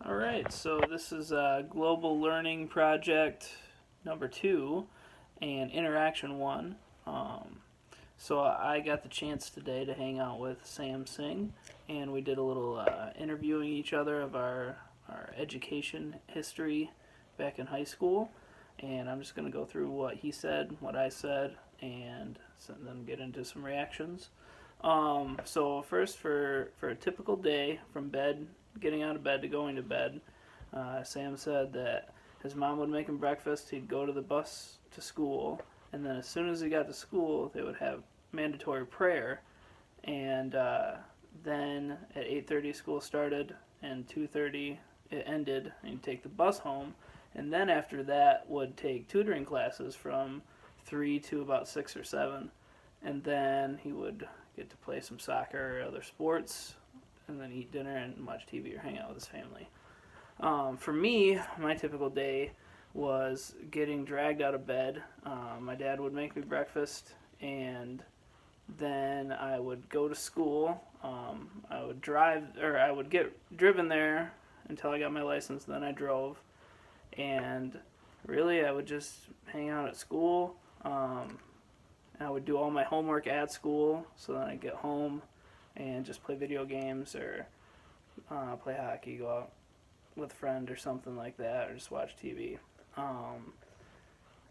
All right, so this is Global Learning Project number 2 and Interaction 1. So I got the chance today to hang out with Sam Singh, and we did a little interviewing each other of our education history back in high school. And I'm just going to go through what he said, what I said, and then get into some reactions. So first, for a typical day from bed, getting out of bed to going to bed, Sam said that his mom would make him breakfast, he'd go to the bus to school, and then as soon as he got to school, they would have mandatory prayer, and then at 8:30 school started, and 2:30 it ended, and he'd take the bus home, and then after that would take tutoring classes from 3 to about 6 or 7, and then he would get to play some soccer or other sports, and then eat dinner and watch TV or hang out with his family. For me, my typical day was getting dragged out of bed. My dad would make me breakfast, and then I would go to school. I would get driven there until I got my license. Then I drove, and really I would just hang out at school. I would do all my homework at school, so then I'd get home and just play video games or play hockey, go out with a friend or something like that, or just watch TV.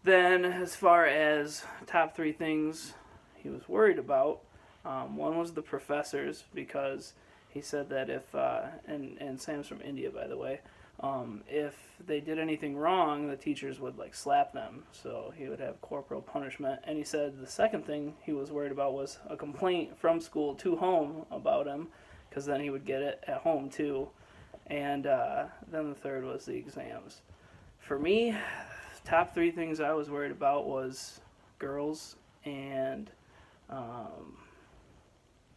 Then, as far as top 3 things he was worried about, one was the professors, because he said that if, and Sam's from India, by the way, if they did anything wrong, the teachers would slap them, so he would have corporal punishment. And he said the second thing he was worried about was a complaint from school to home about him, because then he would get it at home too. And then the third was the exams. For me, top 3 things I was worried about was girls and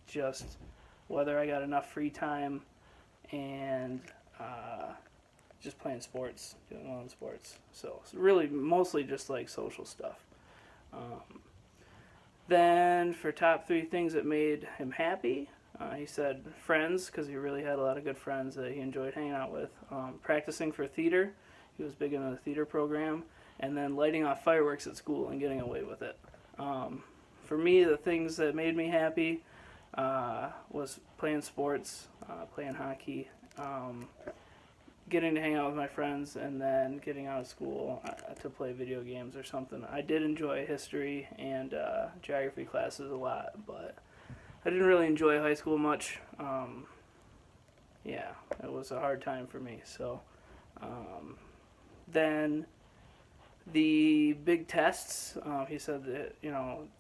just whether I got enough free time and just playing sports, doing well in sports. So it's really mostly just social stuff. Then for top 3 things that made him happy, he said friends, because he really had a lot of good friends that he enjoyed hanging out with. Practicing for theater, he was big into the theater program, and then lighting off fireworks at school and getting away with it. For me, the things that made me happy was playing sports, playing hockey, getting to hang out with my friends, and then getting out of school to play video games or something. I did enjoy history and geography classes a lot, but I didn't really enjoy high school much. Yeah, it was a hard time for me. So then the big tests, he said that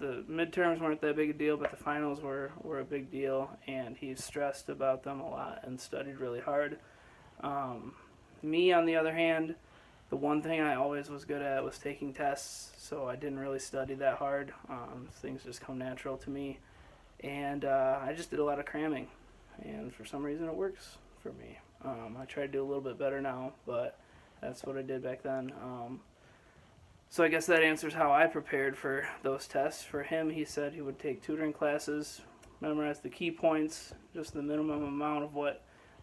the midterms weren't that big a deal, but the finals were a big deal, and he stressed about them a lot and studied really hard. Me, on the other hand, the one thing I always was good at was taking tests, so I didn't really study that hard. Things just come natural to me, and I just did a lot of cramming, and for some reason it works for me. I try to do a little bit better now, but that's what I did back then. So I guess that answers how I prepared for those tests. For him, he said he would take tutoring classes, memorize the key points, just the minimum amount of what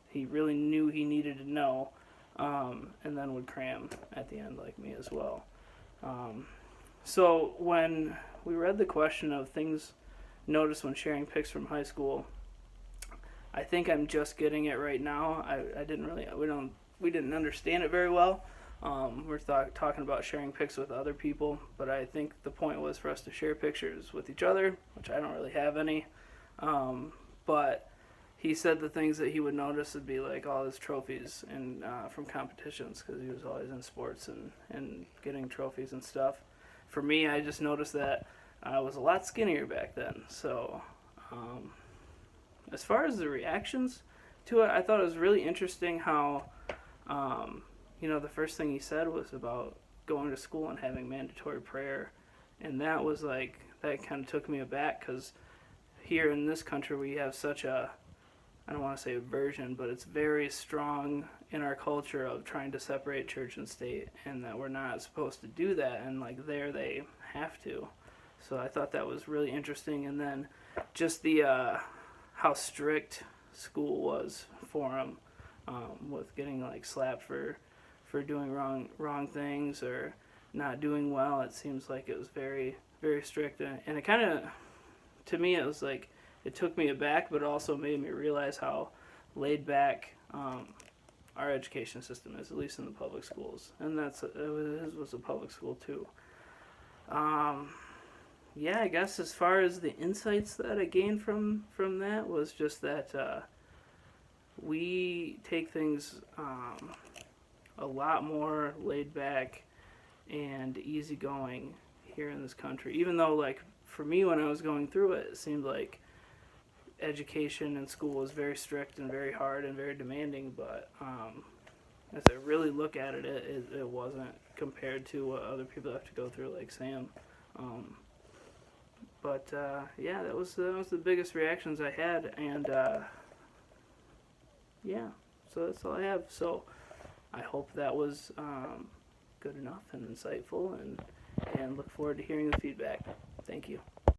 he really knew he needed to know, and then would cram at the end like me as well. So when we read the question of things noticed when sharing pics from high school, I think I'm just getting it right now. We didn't understand it very well. We're talking about sharing pics with other people, but I think the point was for us to share pictures with each other, which I don't really have any. But he said the things that he would notice would be all his trophies and from competitions, because he was always in sports and getting trophies and stuff. For me, I just noticed that I was a lot skinnier back then. So as far as the reactions to it, I thought it was really interesting how the first thing he said was about going to school and having mandatory prayer, and that was that kind of took me aback, because here in this country we have such a, I don't want to say aversion, but it's very strong in our culture of trying to separate church and state, and that we're not supposed to do that, and there they have to. So I thought that was really interesting. And then just the how strict school was for him. with getting like slapped for doing wrong things or not doing well. It seems like it was very strict, and it kind of, to me, it was like it took me aback, but it also made me realize how laid back our education system is, at least in the public schools, and his was a public school too. Yeah, I guess as far as the insights that I gained from that was just that we take things a lot more laid back and easygoing here in this country. Even though, like, for me, when I was going through it, it seemed like education in school was very strict and very hard and very demanding. But as I really look at it, it wasn't compared to what other people have to go through, like Sam. But yeah, that was the biggest reactions I had, and yeah, so that's all I have. So I hope that was good enough and insightful, and look forward to hearing the feedback. Thank you.